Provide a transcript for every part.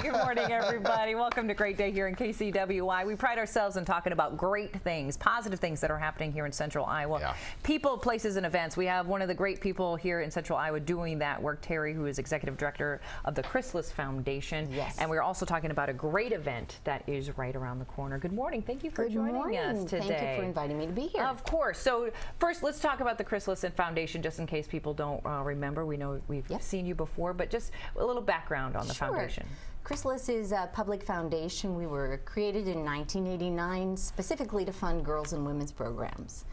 Good morning, everybody. Welcome to Great Day here in KCWY. We pride ourselves in talking about great things, positive things that are happening here in Central Iowa. Yeah. People, places, and events. We have one of the great people here in Central Iowa doing that work, Terry, who is Executive Director of the Chrysalis Foundation. Yes. And we're also talking about a great event that is right around the corner. Good morning. Thank you for joining us today. Thank you for inviting me to be here. Of course. So first, let's talk about the Chrysalis Foundation, just in case people don't remember. We know we've seen you before, but just a little background on the foundation. Chrysalis is a public foundation. We were created in 1989 specifically to fund girls and women's programs.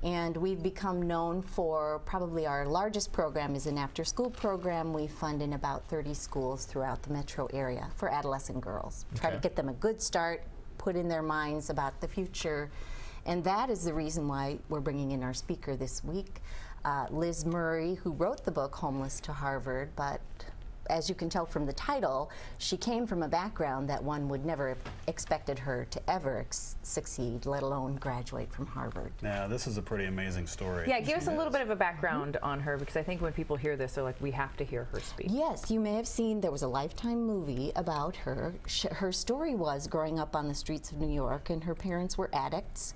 And we've become known for, probably our largest program is an after-school program. We fund in about 30 schools throughout the metro area for adolescent girls. Try to get them a good start, put in their minds about the future. And that is the reason why we're bringing in our speaker this week, Liz Murray, who wrote the book Homeless to Harvard, but as you can tell from the title, she came from a background that one would never have expected her to ever succeed, let alone graduate from Harvard. Yeah, this is a pretty amazing story. Yeah, give us a little bit of a background on her, because I think when people hear this, they're like, we have to hear her speak. Yes, you may have seen, there was a Lifetime movie about her. Her story was growing up on the streets of New York, and her parents were addicts.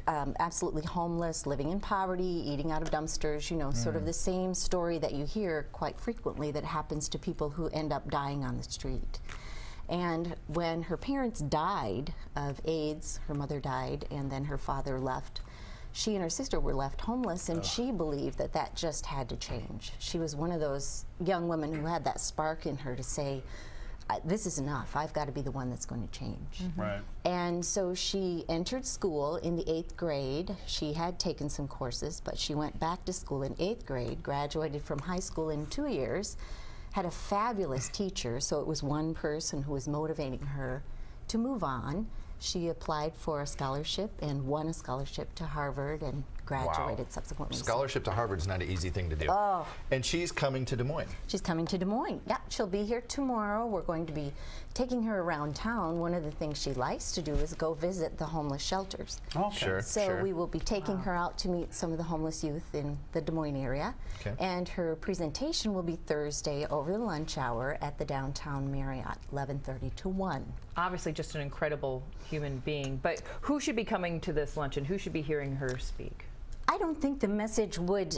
Absolutely homeless, living in poverty, eating out of dumpsters, you know, sort of the same story that you hear quite frequently that happens to people who end up dying on the street. And when her parents died of AIDS, her mother died, and then her father left, she and her sister were left homeless, and she believed that that just had to change. She was one of those young women who had that spark in her to say, this is enough. I've got to be the one that's going to change. Right. And so she entered school in the 8th grade. She had taken some courses, but she went back to school in 8th grade, graduated from high school in 2 years, had a fabulous teacher, so it was one person who was motivating her to move on. She applied for a scholarship and won a scholarship to Harvard and graduated subsequently. Scholarship to Harvard's not an easy thing to do. Oh. And she's coming to Des Moines. She's coming to Des Moines. Yeah, she'll be here tomorrow. We're going to be taking her around town. One of the things she likes to do is go visit the homeless shelters. Okay. So we will be taking her out to meet some of the homeless youth in the Des Moines area. And her presentation will be Thursday over the lunch hour at the downtown Marriott, 11:30 to 1. Obviously just an incredible human being, but who should be coming to this luncheon? Who should be hearing her speak? I don't think the message would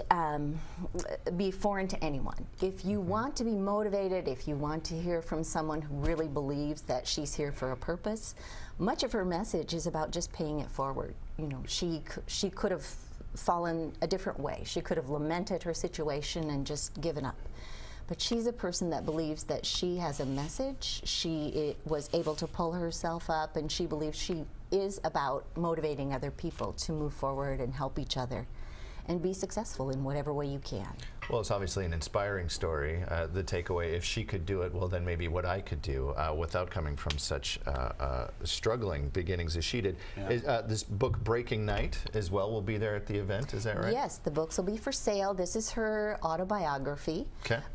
be foreign to anyone. If you want to be motivated, if you want to hear from someone who really believes that she's here for a purpose, much of her message is about just paying it forward. You know, she could have fallen a different way. She could have lamented her situation and just given up. But she's a person that believes that she has a message. She was able to pull herself up, and she believes she is about motivating other people to move forward and help each other and be successful in whatever way you can. Well, it's obviously an inspiring story. The takeaway, if she could do it, well, then maybe what I could do without coming from such struggling beginnings as she did. Is, this book, Breaking Night, as well, will be there at the event, is that right? Yes, the books will be for sale. This is her autobiography.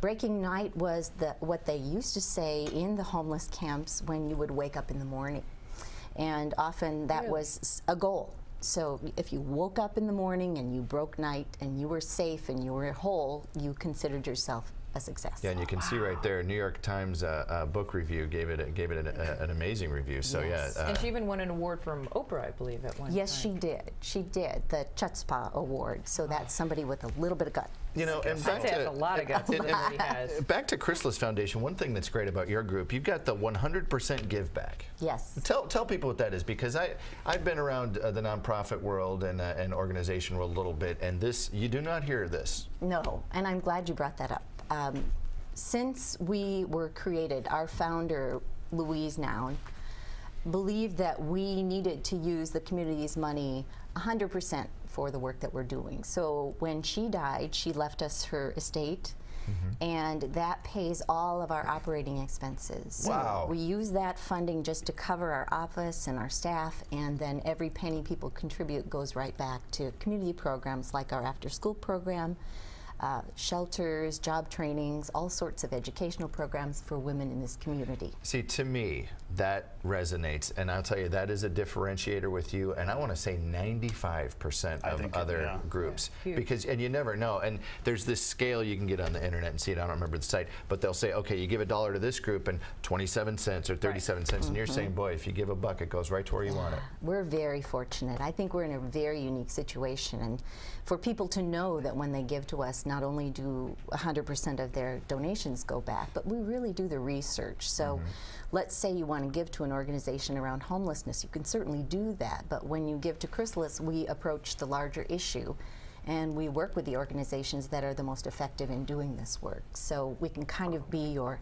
Breaking Night was what they used to say in the homeless camps when you would wake up in the morning. And often that was a goal. So if you woke up in the morning and you broke night and you were safe and you were whole, you considered yourself a success. Yeah, and you can see right there, New York Times book review gave it an amazing review. So and she even won an award from Oprah, I believe, at one time. Yes, she did. She did, the Chutzpah Award. So that's somebody with a little bit of gut. You know, and back to a lot of guts. Back to Chrysalis Foundation. One thing that's great about your group, you've got the 100% give back. Yes. Tell people what that is, because I've been around the nonprofit world and organization world a little bit, and this, you do not hear this. No, and I'm glad you brought that up. Since we were created, our founder, Louise Noun, believed that we needed to use the community's money 100% for the work that we're doing. So when she died, she left us her estate, and that pays all of our operating expenses. Wow. So we use that funding just to cover our office and our staff, and then every penny people contribute goes right back to community programs like our after-school program, shelters, job trainings, all sorts of educational programs for women in this community. See, to me, that resonates, and I'll tell you, that is a differentiator with you, and I want to say 95% of other groups. Because, and you never know, and there's this scale you can get on the internet and see it, I don't remember the site, but they'll say, okay, you give $1 to this group and 27 cents or 37 cents, and you're saying, boy, if you give $1, it goes right to where you want it. We're very fortunate. I think we're in a very unique situation, and for people to know that when they give to us, not only do 100% of their donations go back, but we really do the research. So let's say you want to give to an organization around homelessness, you can certainly do that, but when you give to Chrysalis, we approach the larger issue, and we work with the organizations that are the most effective in doing this work. So we can kind of be your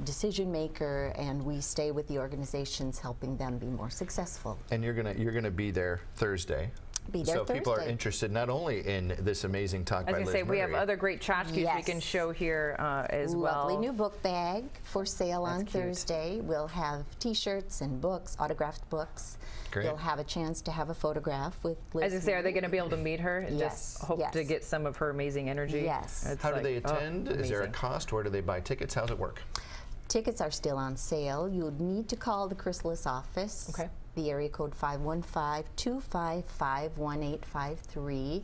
decision maker, and we stay with the organizations, helping them be more successful. And you're gonna be there Thursday. Be there so Thursday. People are interested not only in this amazing talk by Liz Say, we have Murray. other great tchotchkes we can show here as well. Lovely new book bag for sale on Thursday. We'll have T-shirts and books, autographed books. Great. You'll have a chance to have a photograph with Liz. As I say, are they going to be able to meet her and just hope to get some of her amazing energy? Yes. How do they attend? Is there a cost? Where do they buy tickets? How's it work? Tickets are still on sale. You would need to call the Chrysalis office. Okay. The area code 515-255-1853.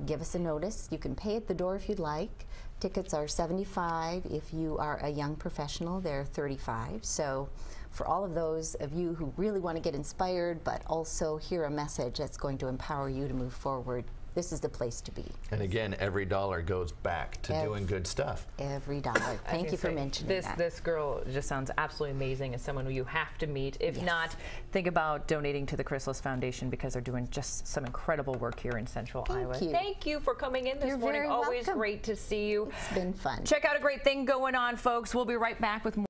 Give us a notice. You can pay at the door if you'd like. Tickets are $75. If you are a young professional, they're $35. So for all of those of you who really want to get inspired but also hear a message that's going to empower you to move forward, this is the place to be. And again, every dollar goes back to doing good stuff. Every dollar. Thank you for mentioning that. This girl just sounds absolutely amazing, as someone who you have to meet. If not, think about donating to the Chrysalis Foundation, because they're doing just some incredible work here in Central Iowa. Thank you for coming in this morning. Very Always welcome. great to see you. It's been fun. Check out a great thing going on, folks. We'll be right back with more.